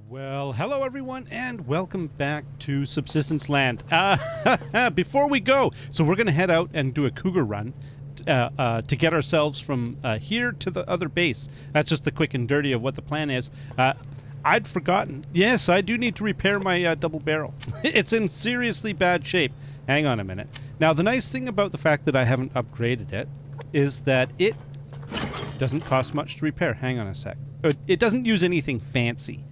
Well, hello everyone, and welcome back to Subsistence Land. Before we go, so we're going to head out and do a cougar run to get ourselves from here to the other base. That's just the quick and dirty of what the plan is. I'd forgotten. Yes, I do need to repair my double barrel. It's in seriously bad shape. Hang on a minute. Now, the nice thing about the fact that I haven't upgraded it is that it doesn't cost much to repair. Hang on a sec. It doesn't use anything fancy.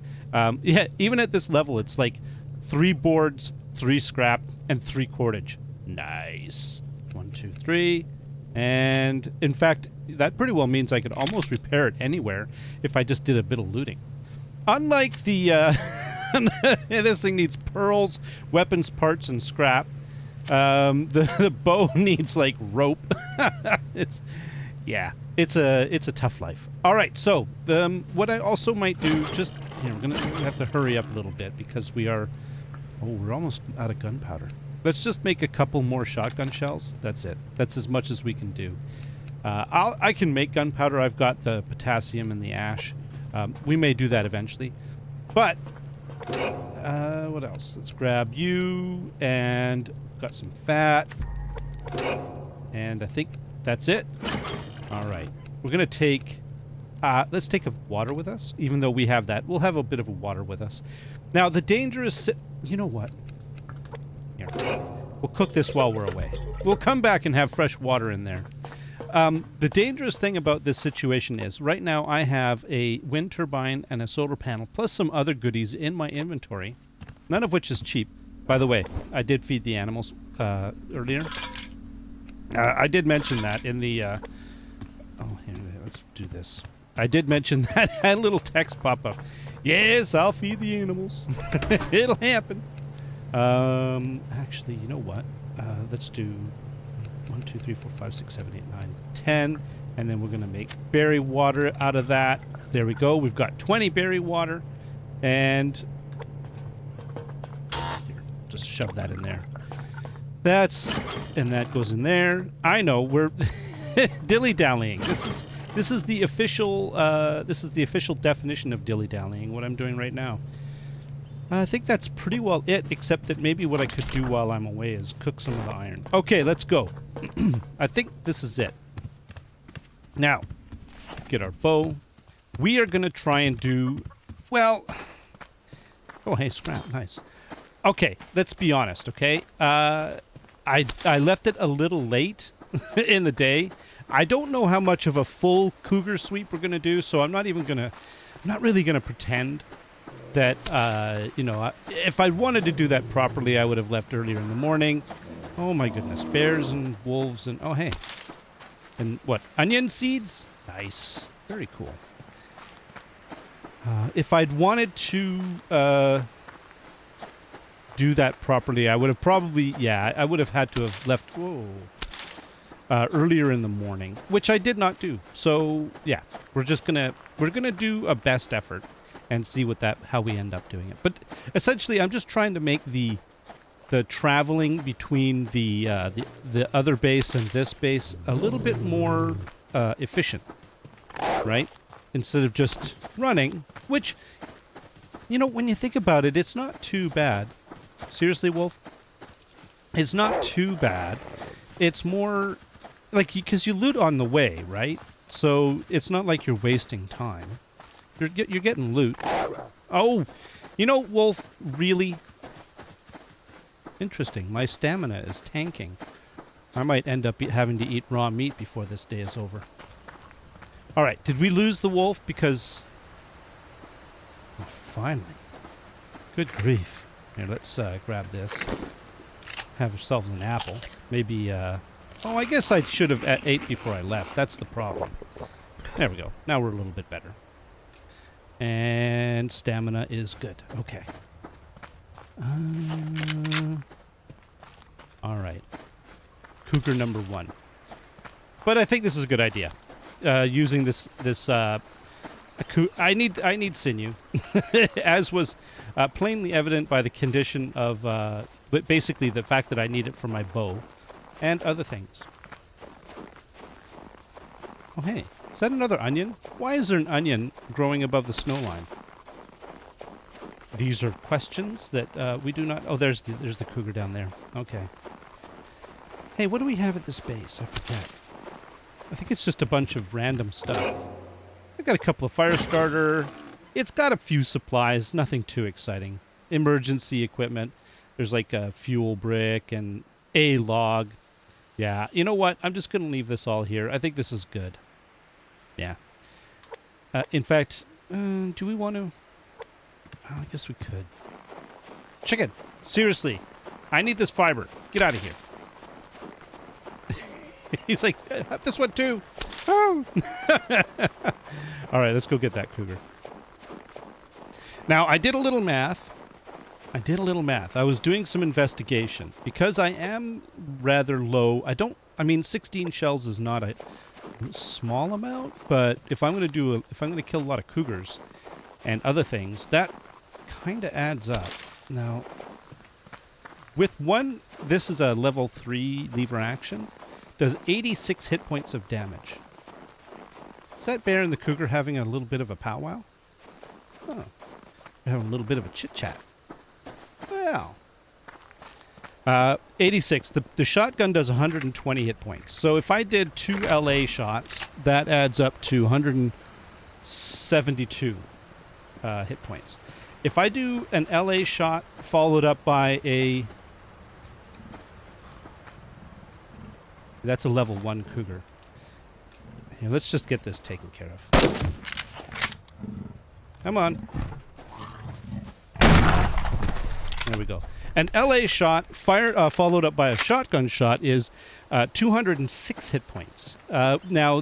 Yeah, even at this level, it's like 3 boards, 3 scrap, and 3 cordage. Nice. 1, 2, 3. And in fact, that pretty well means I could almost repair it anywhere if I just did a bit of looting. Unlike the, this thing needs pearls, weapons parts, and scrap. The bow needs like rope. It's a tough life. All right, so what I also might do, just we're gonna have to hurry up a little bit because we're almost out of gunpowder. Let's just make a couple more shotgun shells. That's it. That's as much as we can do. I can make gunpowder. I've got the potassium and the ash. We may do that eventually, but what else? Let's grab you, and got some fat, and I think that's it. All right, we're gonna take. Let's take a water with us, even though we have that. We'll have a bit of a water with us. Now, the danger is... You know what? Here. We'll cook this while we're away. We'll come back and have fresh water in there. The dangerous thing about this situation is, right now I have a wind turbine and a solar panel, plus some other goodies in my inventory, none of which is cheap. By the way, I did feed the animals earlier. I did mention that in the... here, let's do this. I did mention that. Had a little text pop up. Yes, I'll feed the animals. It'll happen. Actually, you know what? Let's do 1, 2, 3, 4, 5, 6, 7, 8, 9, 10. And then we're going to make berry water out of that. There we go. We've got 20 berry water. And here, just shove that in there. And that goes in there. I know, we're dilly-dallying. This is the official definition of dilly-dallying, what I'm doing right now. I think that's pretty well it, except that maybe what I could do while I'm away is cook some of the iron. Okay, let's go. I think this is it. Now, get our bow. We are going to try and do, well... Oh, hey, scrap. Nice. Okay, let's be honest, okay? I left it a little late in the day. I don't know how much of a full cougar sweep we're going to do, so I'm not really going to pretend that, if I wanted to do that properly, I would have left earlier in the morning. Oh my goodness, bears and wolves and, oh hey. And what, onion seeds? Nice. Very cool. If I'd wanted to do that properly, I would have probably, I would have had to have left, earlier in the morning, which I did not do. So yeah, we're gonna do a best effort and see how we end up doing it. But essentially, I'm just trying to make the traveling between the other base and this base a little bit more efficient, right? Instead of just running, which, when you think about it, it's not too bad. Seriously, Wolf, it's not too bad. It's more like, because you loot on the way, right? So it's not like you're wasting time. You're getting loot. Oh, Wolf, really? Interesting. My stamina is tanking. I might end up having to eat raw meat before this day is over. All right, did we lose the wolf? Because... Oh, finally. Good grief. Here, let's grab this. Have ourselves an apple. Maybe, Oh, I guess I should have ate before I left. That's the problem. There we go. Now we're a little bit better. And stamina is good. Okay. All right. Cougar number 1. But I think this is a good idea. Using this I need sinew, as was plainly evident by the condition of basically the fact that I need it for my bow and other things. Oh hey, is that another onion? Why is there an onion growing above the snow line? These are questions that we do not... Oh, there's the cougar down there. Okay. Hey, what do we have at this base? I forget. I think it's just a bunch of random stuff. I got a couple of fire starter. It's got a few supplies. Nothing too exciting. Emergency equipment. There's like a fuel brick and a log. Yeah, you know what? I'm just going to leave this all here. I think this is good. Yeah. In fact, do we want to... Oh, I guess we could. Chicken, seriously. I need this fiber. Get out of here. He's like, I have this one too. Oh. All right, let's go get that cougar. Now, I did a little math. I was doing some investigation. Because I am rather low, I mean, 16 shells is not a small amount, but if I'm going to kill a lot of cougars and other things, that kind of adds up. Now, with one, this is a level 3 lever action, does 86 hit points of damage. Is that bear and the cougar having a little bit of a powwow? Oh, they're having a little bit of a chit-chat. Well, 86. The shotgun does 120 hit points. So if I did 2 LA shots, that adds up to 172 hit points. If I do an LA shot followed up by a... That's a level 1 cougar. Here, let's just get this taken care of. Come on. There we go. An LA shot followed up by a shotgun shot is 206 hit points. Now,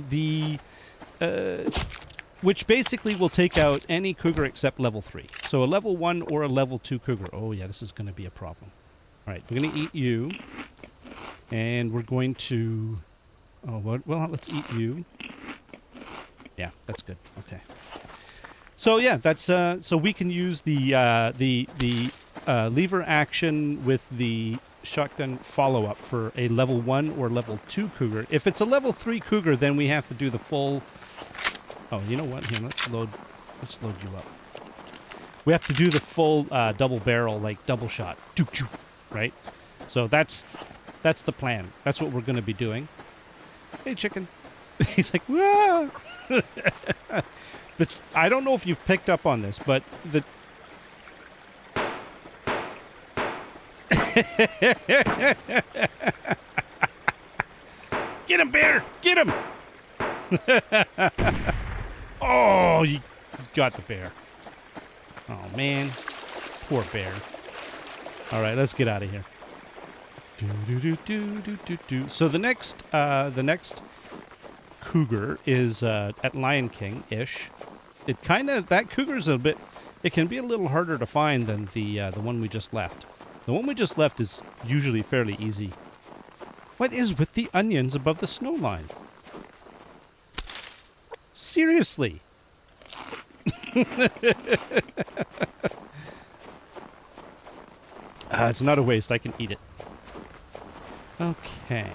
which basically will take out any cougar except level 3. So a level 1 or a level 2 cougar. Oh, yeah, this is going to be a problem. All right, we're going to eat you. And we're going to... Oh, well, let's eat you. Yeah, that's good. Okay. So, yeah, that's... so we can use the lever action with the shotgun follow-up for a level 1 or level 2 cougar. If it's a level 3 cougar, then we have to do the full... Oh, you know what? Here, let's load you up. We have to do the full double barrel, like double shot. Right? So that's the plan. That's what we're going to be doing. Hey, chicken. He's like, whoa! I don't know if you've picked up on this, but the... Get him, bear! Get him! Oh, you got the bear. Oh, man. Poor bear. All right, let's get out of here. So the next cougar is at Lion King-ish. That cougar's a bit... It can be a little harder to find than the one we just left. The one we just left is usually fairly easy. What is with the onions above the snow line? Seriously. It's not a waste. I can eat it. Okay.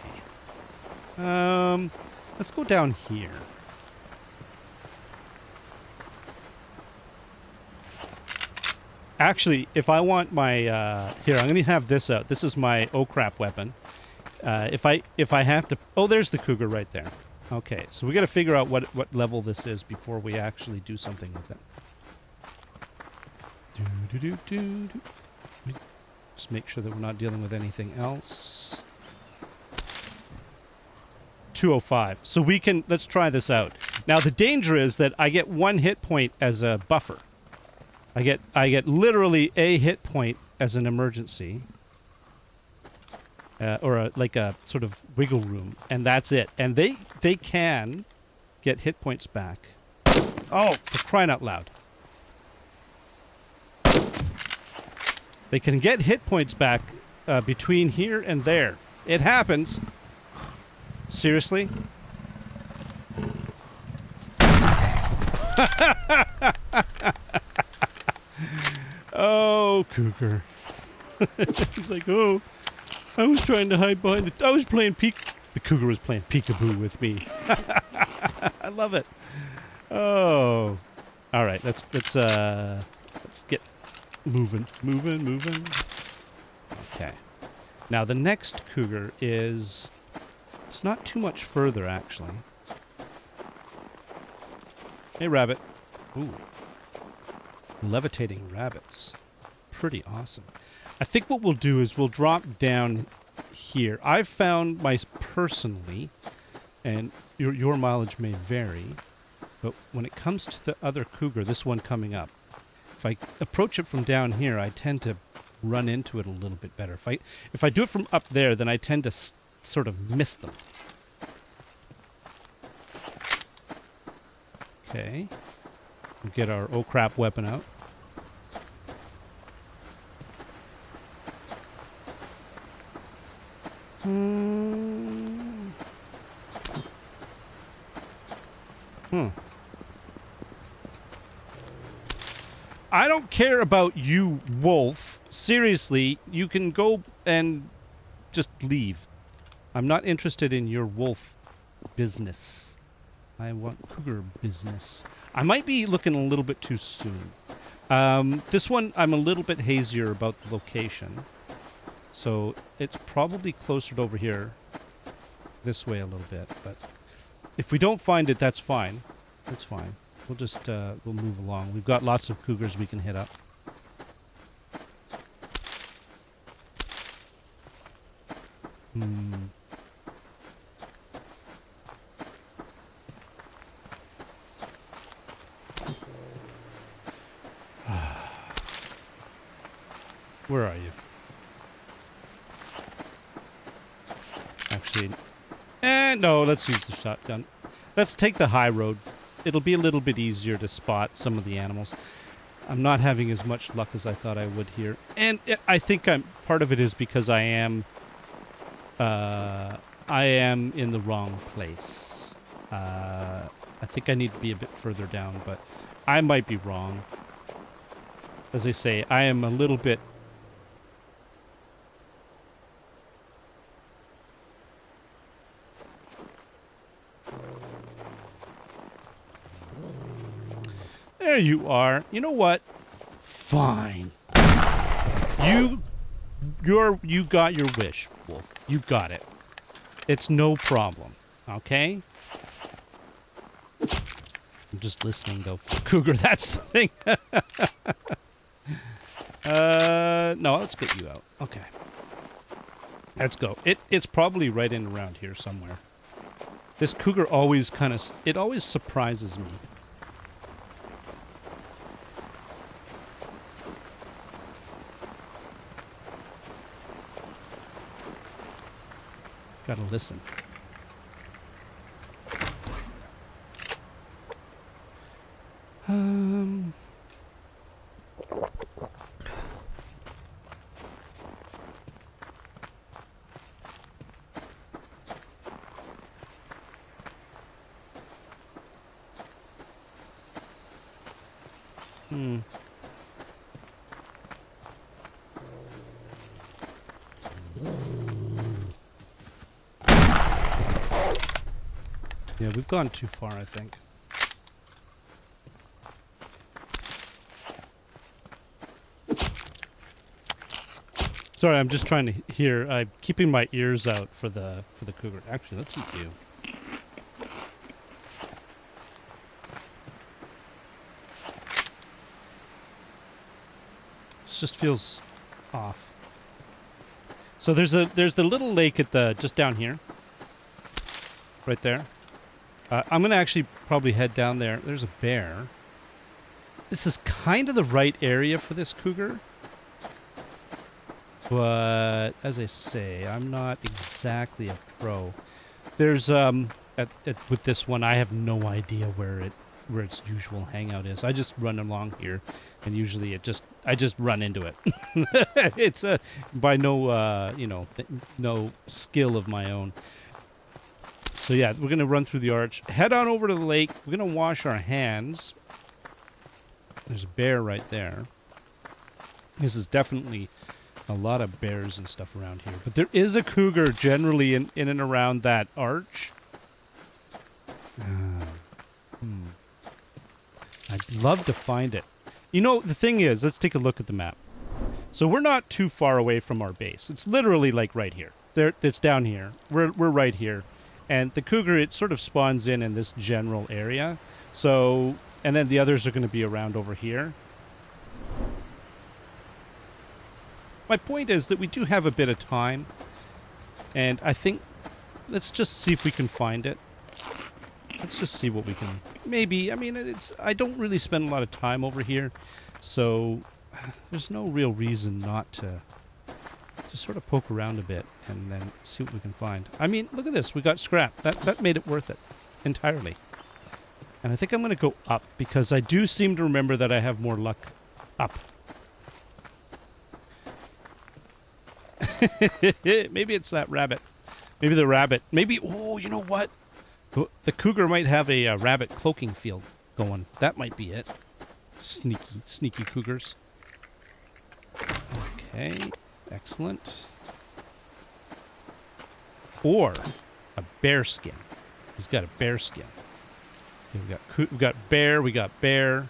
Let's go down here. Actually, if I want my here, I'm going to have this out. This is my oh crap weapon. If I have to, oh, there's the cougar right there. Okay, so we got to figure out what level this is before we actually do something with it. Just make sure that we're not dealing with anything else. 205. So we can, let's try this out. Now the danger is that I get 1 hit point as a buffer. I get literally a hit point as an emergency. Or like a sort of wiggle room, and that's it. And they can get hit points back. Oh, for crying out loud. They can get hit points back between here and there. It happens. Seriously? Oh, cougar. He's like, oh, I was trying to hide behind I was playing the cougar was playing peekaboo with me. I love it. Oh. All right, let's get Moving, moving, moving. Okay. Now the next cougar is... It's not too much further, actually. Hey, rabbit. Ooh. Levitating rabbits. Pretty awesome. I think what we'll do is we'll drop down here. I've found personally, and your mileage may vary, but when it comes to the other cougar, this one coming up, if I approach it from down here, I tend to run into it a little bit better. If I do it from up there, then I tend to sort of miss them. Okay. We'll get our oh crap weapon out. I don't care about you, wolf. Seriously, you can go and just leave. I'm not interested in your wolf business. I want cougar business. I might be looking a little bit too soon. This one, I'm a little bit hazier about the location. So it's probably closer to over here. This way a little bit. But if we don't find it, that's fine. That's fine. We'll just, we'll move along. We've got lots of cougars we can hit up. Where are you? Actually, no, let's use the shotgun. Let's take the high road. It'll be a little bit easier to spot some of the animals. I'm not having as much luck as I thought I would here. And I think part of it is because I am in the wrong place. I think I need to be a bit further down, but I might be wrong. As I say, I am a little bit... There you are. You know what? Fine. You got your wish, wolf. You got it. It's no problem. Okay? I'm just listening, though. Cougar, that's the thing. No, let's get you out. Okay. Let's go. It's probably right in around here somewhere. This cougar always it always surprises me. Gotta listen. Yeah, we've gone too far, I think. Sorry, I'm just trying to hear. I'm keeping my ears out for the cougar. Actually, let's eat you. This just feels off. So there's the little lake at just down here, right there. I'm gonna actually probably head down there. There's a bear. This is kind of the right area for this cougar. But, as I say, I'm not exactly a pro. There's, with this one, I have no idea where its usual hangout is. I just run along here, and usually I just run into it. It's by no, no skill of my own. So yeah, we're going to run through the arch, head on over to the lake. We're going to wash our hands. There's a bear right there. This is definitely a lot of bears and stuff around here. But there is a cougar generally in and around that arch. I'd love to find it. You know, the thing is, let's take a look at the map. So we're not too far away from our base. It's literally like right here. It's down here. We're right here. And the cougar, it sort of spawns in this general area. So, and then the others are going to be around over here. My point is that we do have a bit of time. And I think, let's just see if we can find it. Let's just see what we can, maybe, I mean, I don't really spend a lot of time over here. So, there's no real reason not to sort of poke around a bit and then see what we can find. I mean, look at this. We got scrap. That made it worth it entirely. And I think I'm going to go up because I do seem to remember that I have more luck up. Maybe it's that rabbit. Maybe the rabbit. Maybe, oh, you know what? The cougar might have a rabbit cloaking field going. That might be it. Sneaky cougars. Okay. Excellent. Or a bear skin. He's got a bear skin. Okay, we got bear. We got bear.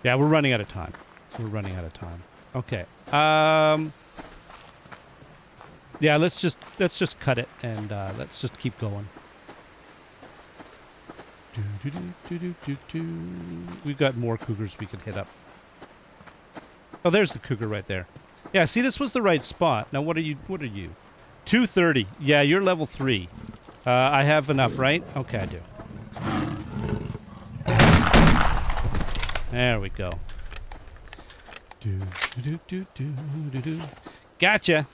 Yeah, we're running out of time. Okay. Yeah, let's just cut it and let's just keep going. We've got more cougars we could hit up. Oh, there's the cougar right there. Yeah, see, this was the right spot. Now, what are you? 230. Yeah, you're level 3. I have enough, right? Okay, I do. There we go. Gotcha.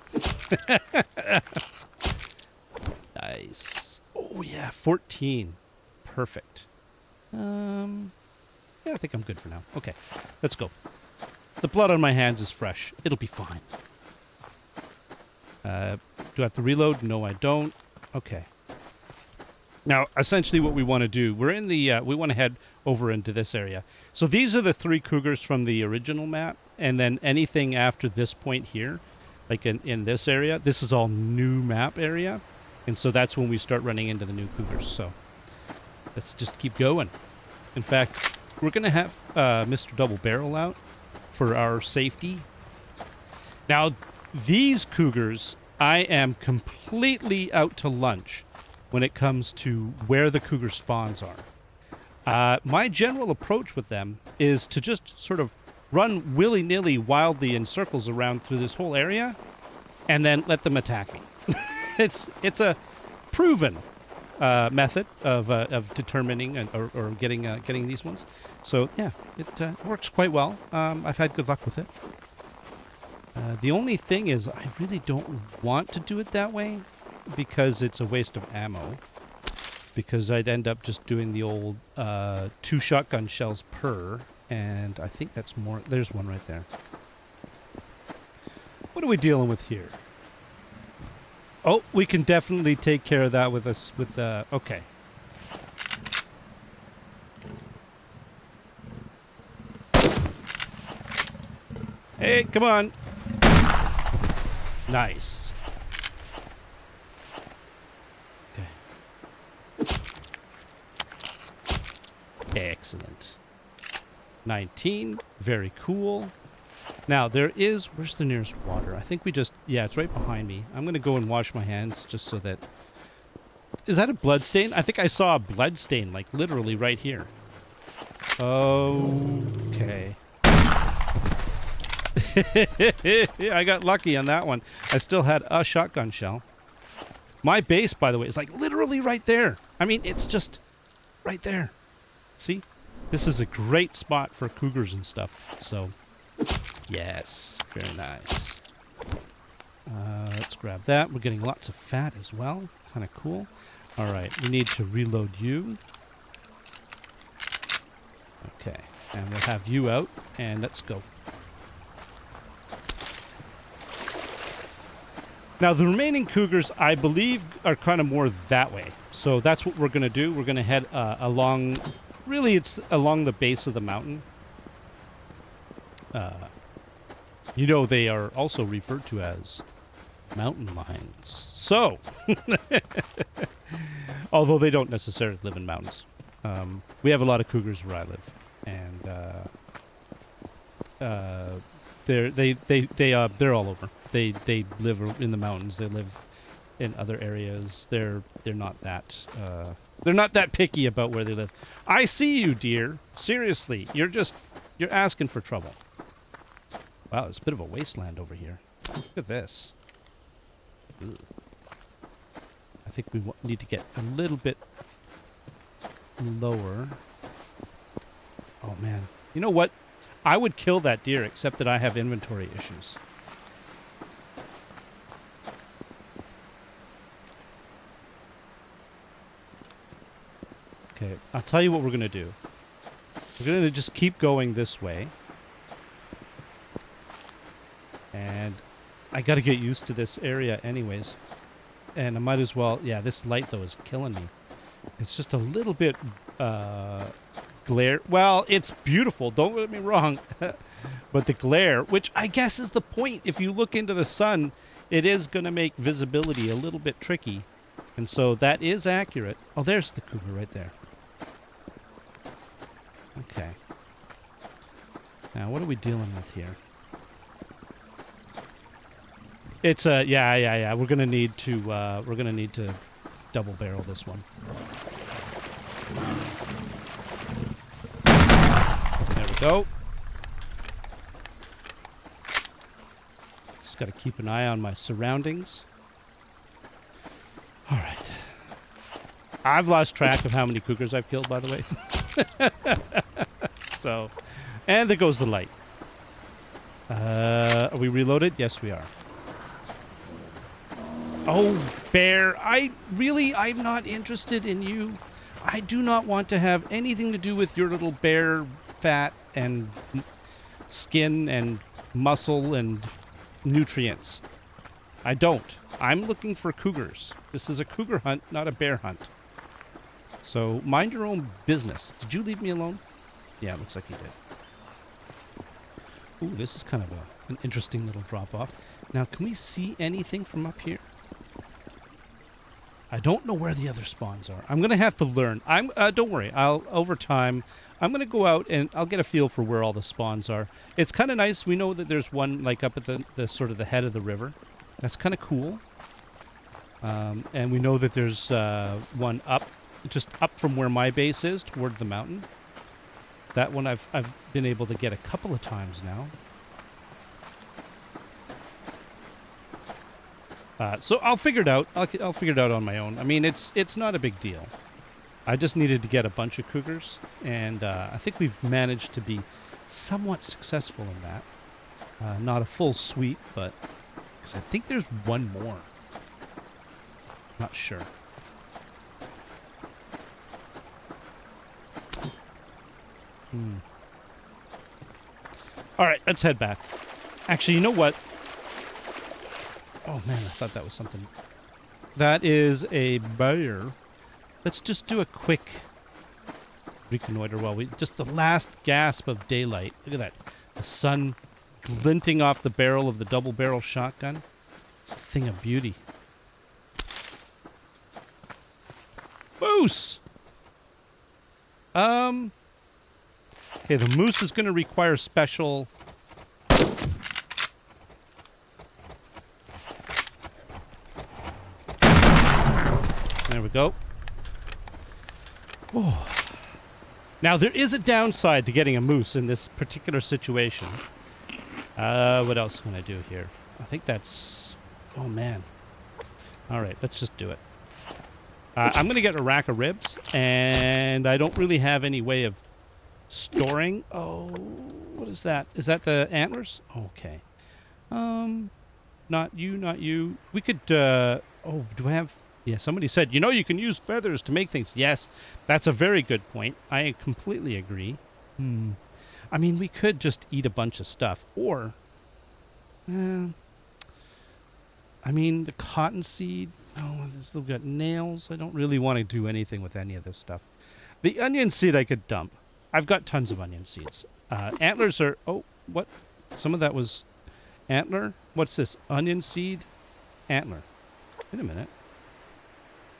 Nice. Oh, yeah, 14. Perfect. Yeah, I think I'm good for now. Okay, let's go. The blood on my hands is fresh. It'll be fine. Do I have to reload? No, I don't. Okay. Now, essentially what we want to do, we're in the, we want to head over into this area. So these are the 3 cougars from the original map, and then anything after this point here, like in this area, this is all new map area, and so that's when we start running into the new cougars. So let's just keep going. In fact, we're going to have Mr. Double Barrel out for our safety. Now, these cougars, I am completely out to lunch when it comes to where the cougar spawns are. My general approach with them is to just sort of run willy-nilly wildly in circles around through this whole area and then let them attack me. It's a proven method of determining or getting these ones. So yeah, it works quite well. I've had good luck with it. The only thing is I really don't want to do it that way because it's a waste of ammo. Because I'd end up just doing the old 2 shotgun shells per, and I think that's more. There's one right there. What are we dealing with here? Oh, we can definitely take care of that with us. Okay. Hey, come on. Nice. Okay. Excellent. 19. Very cool. Now, where's the nearest water? I think yeah, it's right behind me. I'm going to go and wash my hands just so that... Is that a blood stain? I think I saw a blood stain, like, literally right here. Okay. I got lucky on that one. I still had a shotgun shell. My base, by the way, is, like, literally right there. I mean, it's just right there. See? This is a great spot for cougars and stuff, so... Yes, very nice. Let's grab that. We're getting lots of fat as well. Kind of cool. All right, we need to reload you. Okay, and we'll have you out, and let's go. Now, the remaining cougars, I believe, are kind of more that way. So that's what we're going to do. We're going to head along... Really, it's along the base of the mountain. You know, they are also referred to as mountain lions. So, although they don't necessarily live in mountains. We have a lot of cougars where I live. and they're all over. They live in the mountains. They live in other areas. They're not that picky about where they live. I see you, dear. Seriously, you're asking for trouble. Wow, it's a bit of a wasteland over here. Look at this. Ugh. I think we need to get a little bit lower. Oh man, you know what? I would kill that deer, except that I have inventory issues. Okay, I'll tell you what we're going to do. We're going to just keep going this way. And I got to get used to this area anyways. And I might as well... Yeah, this light, though, is killing me. It's just a little bit glare. Well, it's beautiful. Don't get me wrong. But the glare, which I guess is the point. If you look into the sun, it is going to make visibility a little bit tricky. And so that is accurate. Oh, there's the cougar right there. Okay. Now, what are we dealing with here? It's a yeah. We're gonna need to double barrel this one. There we go. Just got to keep an eye on my surroundings. All right. I've lost track of how many cougars I've killed, by the way. So, and there goes the light. Are we reloaded? Yes, we are. Oh, bear. I'm not interested in you. I do not want to have anything to do with your little bear fat and skin and muscle and nutrients. I don't. I'm looking for cougars. This is a cougar hunt, not a bear hunt. So mind your own business. Did you leave me alone? Yeah, it looks like you did. Ooh, this is kind of an interesting little drop-off. Now, can we see anything from up here? I don't know where the other spawns are. I'm going to have to learn. Don't worry. Over time, I'm going to go out and I'll get a feel for where all the spawns are. It's kind of nice. We know that there's one like up at the sort of the head of the river. That's kind of cool. And we know that there's one just up from where my base is toward the mountain. That one I've been able to get a couple of times now. So I'll figure it out. I'll figure it out on my own. I mean, it's not a big deal. I just needed to get a bunch of cougars, and I think we've managed to be somewhat successful in that. Not a full sweep, but because I think there's one more. Not sure. All right, let's head back. Actually, you know what? Oh, man, I thought that was something. That is a bear. Let's just do a quick reconnoiter while just the last gasp of daylight. Look at that. The sun glinting off the barrel of the double-barrel shotgun. It's a thing of beauty. Moose! Okay, the moose is going to require special... There we go. Oh. Now, there is a downside to getting a moose in this particular situation. What else can I do here? I think that's... Oh, man. All right, let's just do it. I'm going to get a rack of ribs, and I don't really have any way of storing. Oh, what is that? Is that the antlers? Okay. Not you, not you. We could, oh, do I have... Yeah, somebody said, you can use feathers to make things. Yes, that's a very good point. I completely agree. I mean, we could just eat a bunch of stuff, or... I mean, the cottonseed... Oh, we've got nails. I don't really want to do anything with any of this stuff. The onion seed I could dump. I've got tons of onion seeds. Antlers are... Oh, what? Some of that was antler? What's this? Onion seed? Antler. Wait a minute.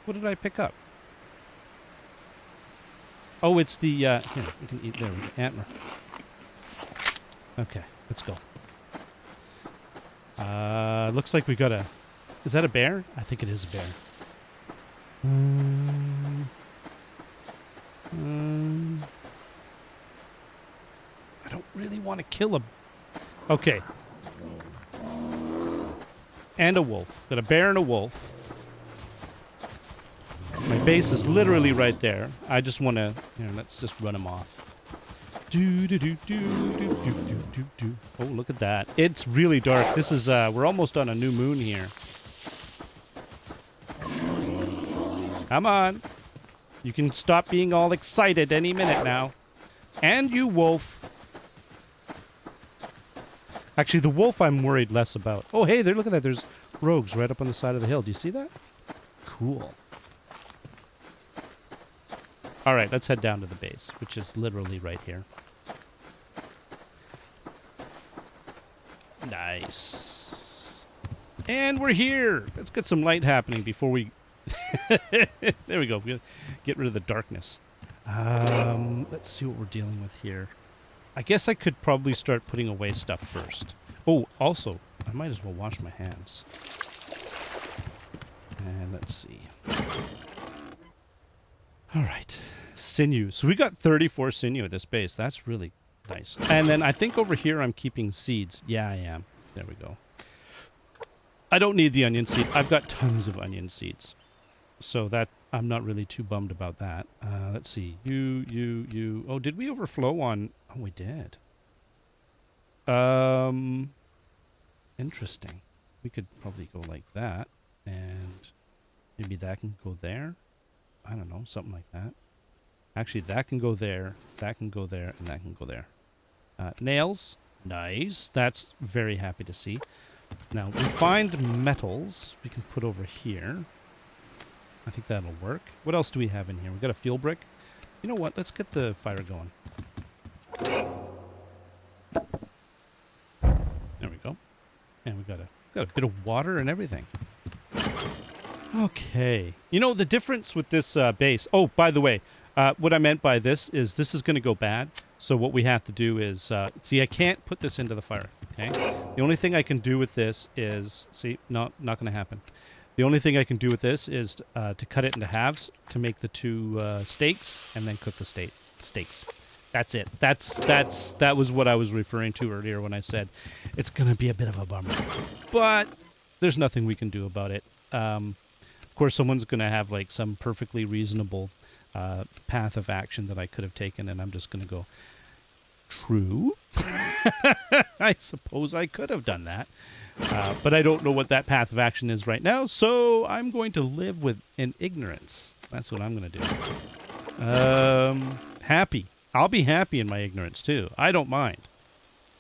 What did I pick up? Oh, it's the, here, we can eat, there we go, antler. Okay, let's go. Looks like we got a, is that a bear? I think it is a bear. I don't really want to kill a, okay. And a wolf. Got a bear and a wolf. My base is literally right there. I just want to, let's just run them off. Do do do do do do do do do. Oh, look at that! It's really dark. This is we're almost on a new moon here. Come on, you can stop being all excited any minute now. And you, wolf. Actually, the wolf I'm worried less about. Oh, hey, there! Look at that. There's rogues right up on the side of the hill. Do you see that? Cool. All right, let's head down to the base, which is literally right here. Nice. And we're here. Let's get some light happening before we... There we go. We'll get rid of the darkness. Let's see what we're dealing with here. I guess I could probably start putting away stuff first. Oh, also, I might as well wash my hands. And let's see. All right. Sinew. So we got 34 sinew at this base. That's really nice. And then I think over here I'm keeping seeds. Yeah, I am. There we go. I don't need the onion seed. I've got tons of onion seeds. So that I'm not really too bummed about that. Let's see. You. Oh, did we overflow on... Oh, we did. Interesting. We could probably go like that. And maybe that can go there. I don't know. Something like that. Actually, that can go there, that can go there, and that can go there. Nails. Nice. That's very happy to see. Now, refined metals we can put over here. I think that'll work. What else do we have in here? We've got a fuel brick. You know what? Let's get the fire going. There we go. And we've got a bit of water and everything. Okay. You know, the difference with this base... Oh, by the way... what I meant by this is going to go bad. So what we have to do is, see, I can't put this into the fire. Okay. The only thing I can do with this is, see, not going to happen. The only thing I can do with this is to cut it into halves to make the two steaks and then cook the steaks. That's it. That was what I was referring to earlier when I said it's going to be a bit of a bummer, but there's nothing we can do about it. Of course, someone's going to have like some perfectly reasonable path of action that I could have taken, and I'm just going to go, true. I suppose I could have done that, but I don't know what that path of action is right now, so I'm going to live in ignorance. That's what I'm going to do. Happy. I'll be happy in my ignorance, too. I don't mind.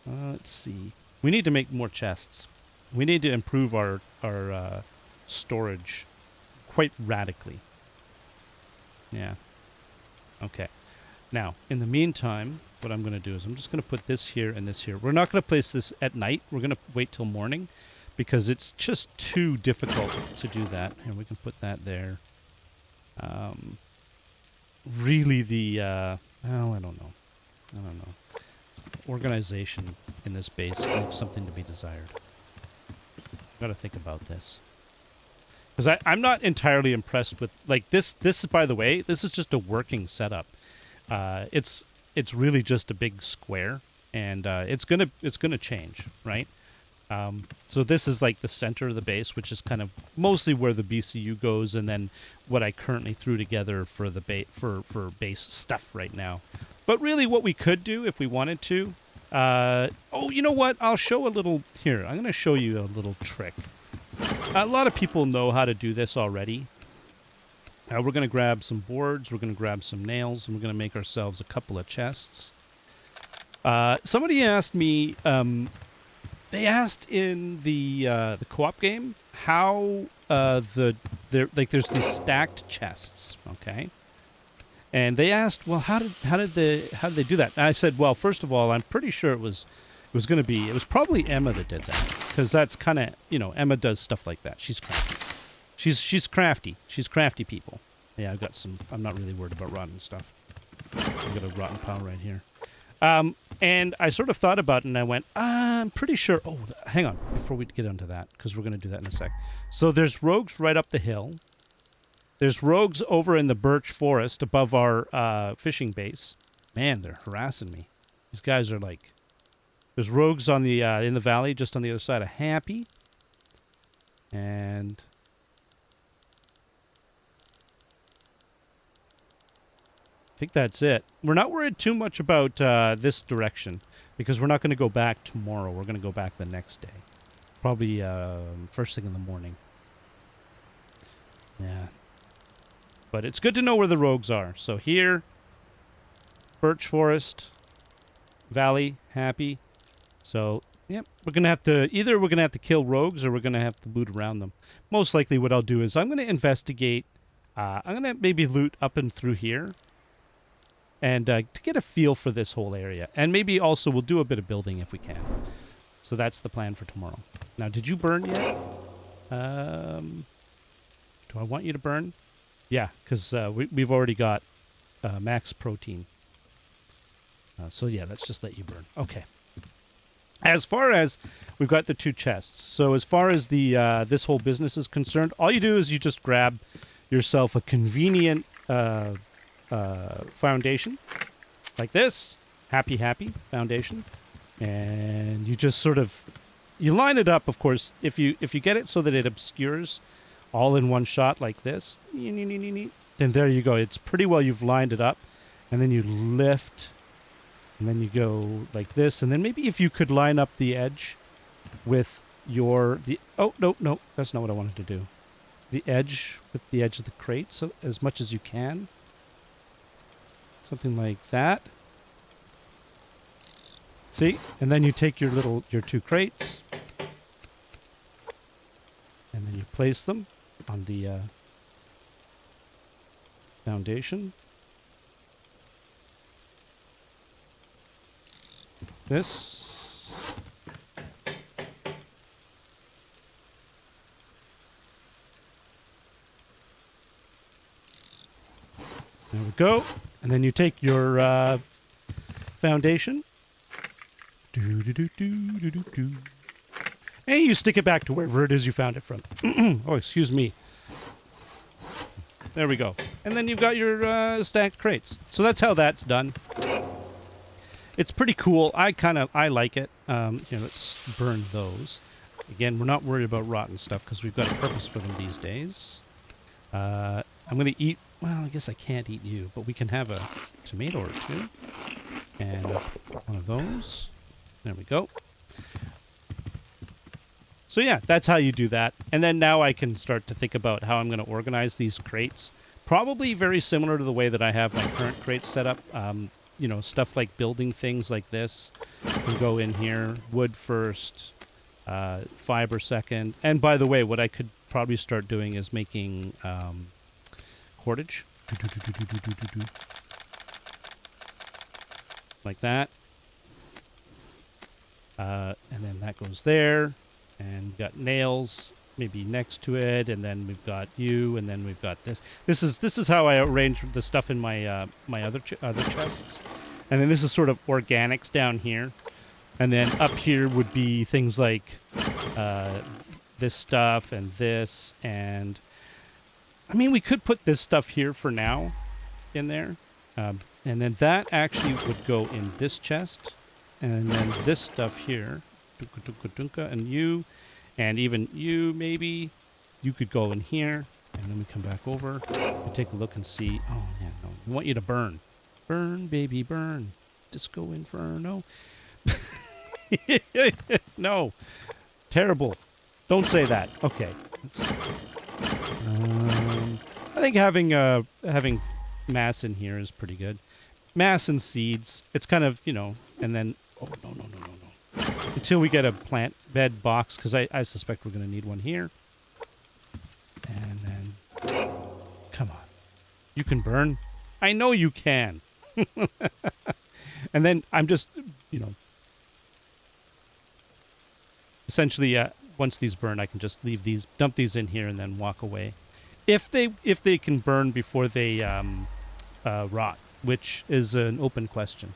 Let's see. We need to make more chests. We need to improve our storage quite radically. Yeah. Okay. Now, in the meantime, what I'm going to do is I'm just going to put this here and this here. We're not going to place this at night. We're going to wait till morning because it's just too difficult to do that. And we can put that there. Really the, well, I don't know. Organization in this base leaves something to be desired. I've got to think about this. Because I'm not entirely impressed with, like, this, by the way, this is just a working setup. It's really just a big square, and it's gonna change, right? So this is like the center of the base, which is kind of mostly where the BCU goes, and then what I currently threw together for the for base stuff right now. But really, what we could do if we wanted to, oh, you know what? I'll show a little here. I'm going to show you a little trick. A lot of people know how to do this already. We're going to grab some boards, we're going to grab some nails, and we're going to make ourselves a couple of chests. Somebody asked me, they asked in the co-op game how there's these stacked chests, okay? And they asked, well, how did they do that? And I said, well, first of all, I'm pretty sure it was probably Emma that did that, because that's kind of, Emma does stuff like that. She's crafty. She's crafty. She's crafty people. Yeah, I'm not really worried about rotten stuff. We got a rotten pile right here. And I sort of thought about it, and I went, I'm pretty sure... Oh, hang on, before we get onto that, because we're going to do that in a sec. So there's rogues right up the hill. There's rogues over in the birch forest above our fishing base. Man, they're harassing me. These guys are like... There's rogues on the in the valley, just on the other side of Happy. And... I think that's it. We're not worried too much about this direction, because we're not going to go back tomorrow. We're going to go back the next day. Probably first thing in the morning. Yeah. But it's good to know where the rogues are. So here, birch forest, valley, Happy. So, yep, we're going to have to, either we're going to have to kill rogues or we're going to have to loot around them. Most likely what I'll do is I'm going to investigate, I'm going to maybe loot up and through here. And to get a feel for this whole area. And maybe also we'll do a bit of building if we can. So that's the plan for tomorrow. Now, did you burn yet? Do I want you to burn? Yeah, because we've already got max protein. So yeah, let's just let you burn. Okay. As far as we've got the 2 chests. So as far as the this whole business is concerned, all you do is you just grab yourself a convenient foundation like this. Happy foundation. And you just sort of you line it up, of course, if you get it so that it obscures all in one shot like this, then there you go. It's pretty well you've lined it up. And then you lift. And then you go like this, and then maybe if you could line up the edge with oh, no, that's not what I wanted to do. The edge with the edge of the crate, so as much as you can. Something like that. See? And then you take your 2 crates, and then you place them on the foundation. This. There we go. And then you take your foundation. And you stick it back to wherever it is you found it from. Oh, excuse me. There we go. And then you've got your stacked crates. So that's how that's done. It's pretty cool. I like it. Let's burn those. Again, we're not worried about rotten stuff because we've got a purpose for them these days. I'm going to eat... Well, I guess I can't eat you, but we can have a tomato or 2. And one of those. There we go. So yeah, that's how you do that. And then now I can start to think about how I'm going to organize these crates. Probably very similar to the way that I have my current crates set up. Stuff like building things like this can go in here. Wood first, fiber second. And by the way, what I could probably start doing is making cordage. Like that. And then that goes there. And we've got nails maybe next to it, and then we've got you, and then we've got this. This is how I arrange the stuff in my my other chests. And then this is sort of organics down here. And then up here would be things like this stuff and this. And I mean, we could put this stuff here for now in there. And then that actually would go in this chest. And then this stuff here. And you. And even you, maybe. You could go in here. And then we come back over. We take a look and see. Oh, yeah, no. We want you to burn. Burn, baby, burn. Disco Inferno. No. Terrible. Don't say that. Okay. I think having mass in here is pretty good. Mass and seeds. It's kind of, and then... Oh, no. Until we get a plant bed box, because I suspect we're going to need one here. And then... Come on. You can burn. I know you can. And then I'm just, essentially, once these burn, I can just leave these, dump these in here, and then walk away. If they can burn before they rot, which is an open question.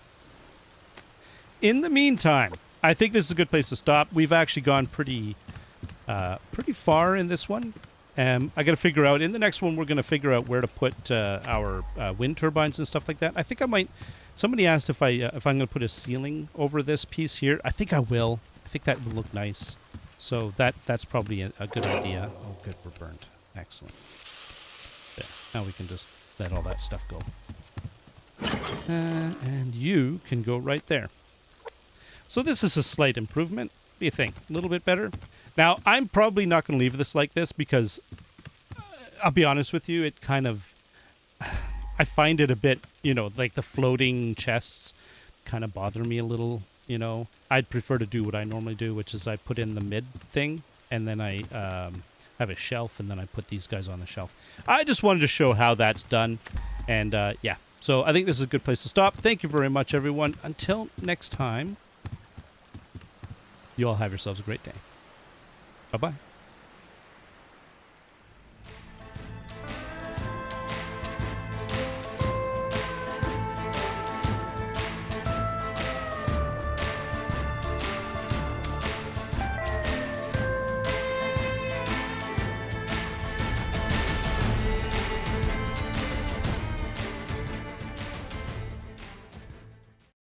In the meantime, I think this is a good place to stop. We've actually gone pretty far in this one. I got to figure out, in the next one, we're going to figure out where to put our wind turbines and stuff like that. I think I might, somebody asked if I'm going to put a ceiling over this piece here. I think I will. I think that would look nice. So that's probably a good idea. Oh, good, we're burnt. Excellent. There. Now we can just let all that stuff go. And you can go right there. So this is a slight improvement. What do you think? A little bit better? Now, I'm probably not going to leave this like this because, I'll be honest with you, it kind of, I find it a bit, like the floating chests kind of bother me a little, I'd prefer to do what I normally do, which is I put in the mid thing, and then I have a shelf, and then I put these guys on the shelf. I just wanted to show how that's done, and yeah. So I think this is a good place to stop. Thank you very much, everyone. Until next time, you all have yourselves a great day. Bye-bye.